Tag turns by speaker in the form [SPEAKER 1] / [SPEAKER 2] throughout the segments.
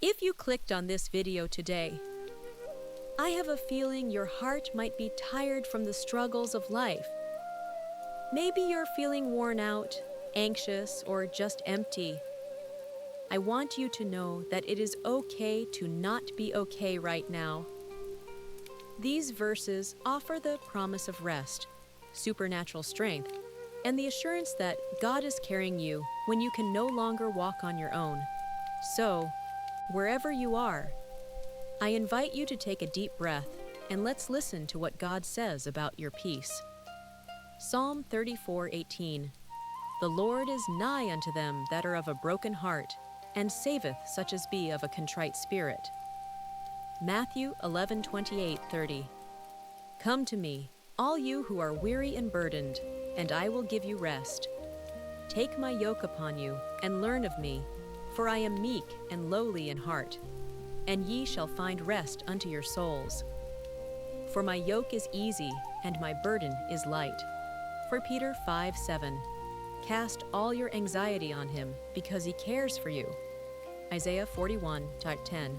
[SPEAKER 1] If you clicked on this video today, I have a feeling your heart might be tired from the struggles of life. Maybe you're feeling worn out, anxious, or just empty. I want you to know that it is okay to not be okay right now. These verses offer the promise of rest, supernatural strength, and the assurance that God is carrying you when you can no longer walk on your own. So, wherever you are, I invite you to take a deep breath and let's listen to what God says about your peace. Psalm 34:18. The Lord is nigh unto them that are of a broken heart, and saveth such as be of a contrite spirit. Matthew 11:28-30. Come to me, all you who are weary and burdened, and I will give you rest. Take my yoke upon you, and learn of me, for I am meek and lowly in heart, and ye shall find rest unto your souls. For my yoke is easy, and my burden is light. 1 Peter 5:7. Cast all your anxiety on him, because he cares for you. Isaiah 41:10.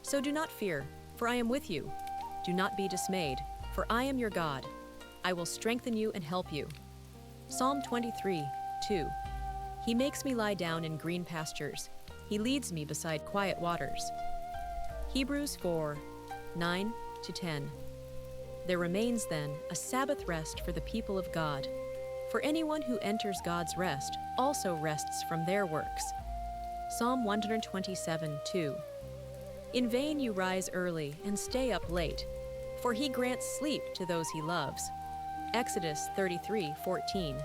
[SPEAKER 1] So do not fear, for I am with you. Do not be dismayed, for I am your God. I will strengthen you and help you. Psalm 23:2. He makes me lie down in green pastures. He leads me beside quiet waters. Hebrews 4:9-10. There remains then a Sabbath rest for the people of God. For anyone who enters God's rest also rests from their works. Psalm 127:2. In vain you rise early and stay up late, for he grants sleep to those he loves. Exodus 33:14.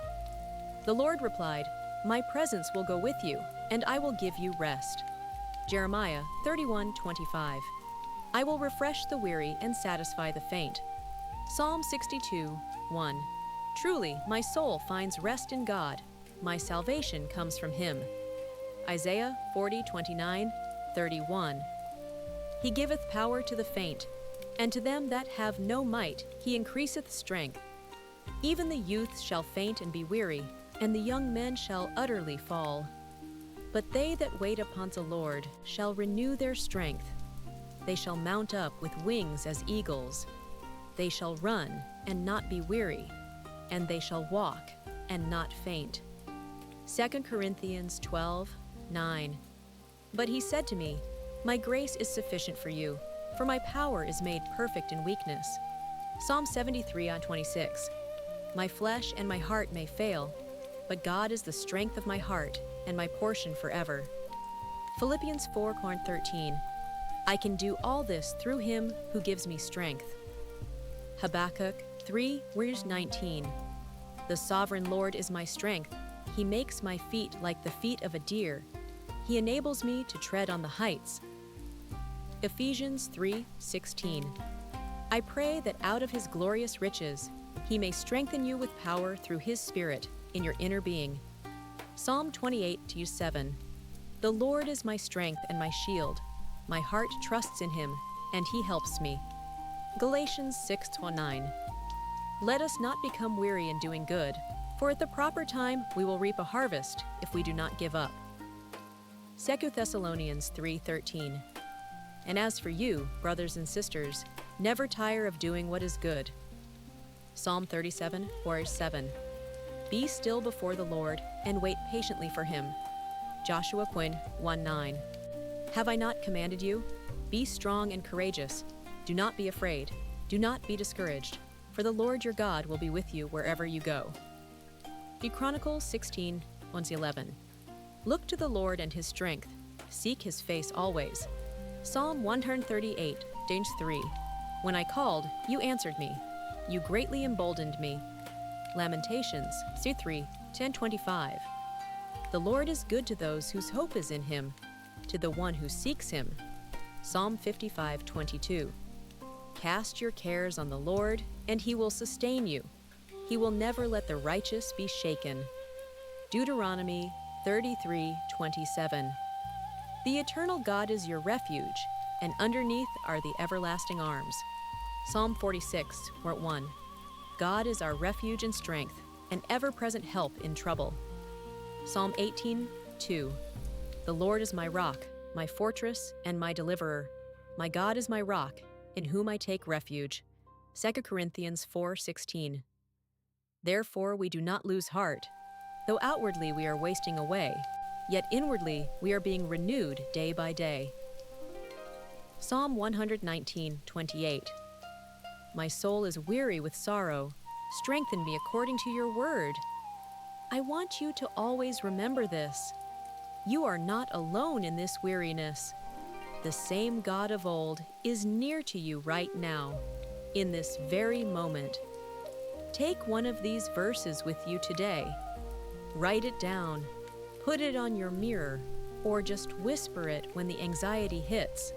[SPEAKER 1] The Lord replied, My presence will go with you, and I will give you rest. Jeremiah 31:25. I will refresh the weary and satisfy the faint. Psalm 62:1. Truly, my soul finds rest in God. My salvation comes from him. Isaiah 40:29-31. He giveth power to the faint, and to them that have no might he increaseth strength. Even the youths shall faint and be weary, and the young men shall utterly fall. But they that wait upon the Lord shall renew their strength. They shall mount up with wings as eagles. They shall run and not be weary, and they shall walk and not faint. 2 Corinthians 12:9. But he said to me, My grace is sufficient for you, for my power is made perfect in weakness. Psalm 73:26. My flesh and my heart may fail, but God is the strength of my heart and my portion forever. Philippians 4:13. I can do all this through him who gives me strength. Habakkuk 3:19. The sovereign Lord is my strength. He makes my feet like the feet of a deer. He enables me to tread on the heights. Ephesians 3:16. I pray that out of his glorious riches he may strengthen you with power through his Spirit in your inner being. Psalm 28:7. The Lord is my strength and my shield. My heart trusts in him, and he helps me. Galatians 6:9. Let us not become weary in doing good, for at the proper time we will reap a harvest if we do not give up. 2 Thessalonians 3:13. And as for you, brothers and sisters, never tire of doing what is good. Psalm 37:7. Be still before the Lord and wait patiently for him. Joshua 1:9. Have I not commanded you? Be strong and courageous. Do not be afraid. Do not be discouraged, for the Lord your God will be with you wherever you go. Chronicles 16:1-11. Look to the Lord and his strength. Seek his face always. Psalm 138:3. When I called, you answered me. You greatly emboldened me. Lamentations 3:10-25. The Lord is good to those whose hope is in him, to the one who seeks him. Psalm 55:22. Cast your cares on the Lord, and he will sustain you. He will never let the righteous be shaken. Deuteronomy 33:27. The eternal God is your refuge, and underneath are the everlasting arms. Psalm 46:1. God is our refuge and strength, an ever-present help in trouble. Psalm 18:2. The Lord is my rock, my fortress and my deliverer. My God is my rock, in whom I take refuge. 2 Corinthians 4:16. Therefore we do not lose heart. Though outwardly we are wasting away, yet inwardly we are being renewed day by day. Psalm 119:28. My soul is weary with sorrow. Strengthen me according to your word. I want you to always remember this. You are not alone in this weariness. The same God of old is near to you right now, in this very moment. Take one of these verses with you today. Write it down, put it on your mirror, or just whisper it when the anxiety hits.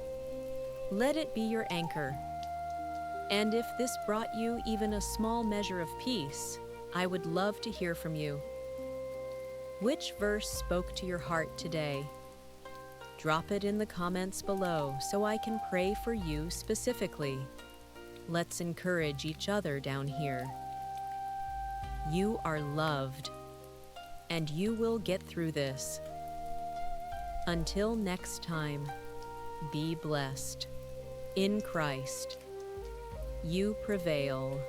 [SPEAKER 1] Let it be your anchor. And if this brought you even a small measure of peace, I would love to hear from you. Which verse spoke to your heart today? Drop it in the comments below so I can pray for you specifically. Let's encourage each other down here. You are loved, and you will get through this. Until next time, be blessed. In Christ, you prevail.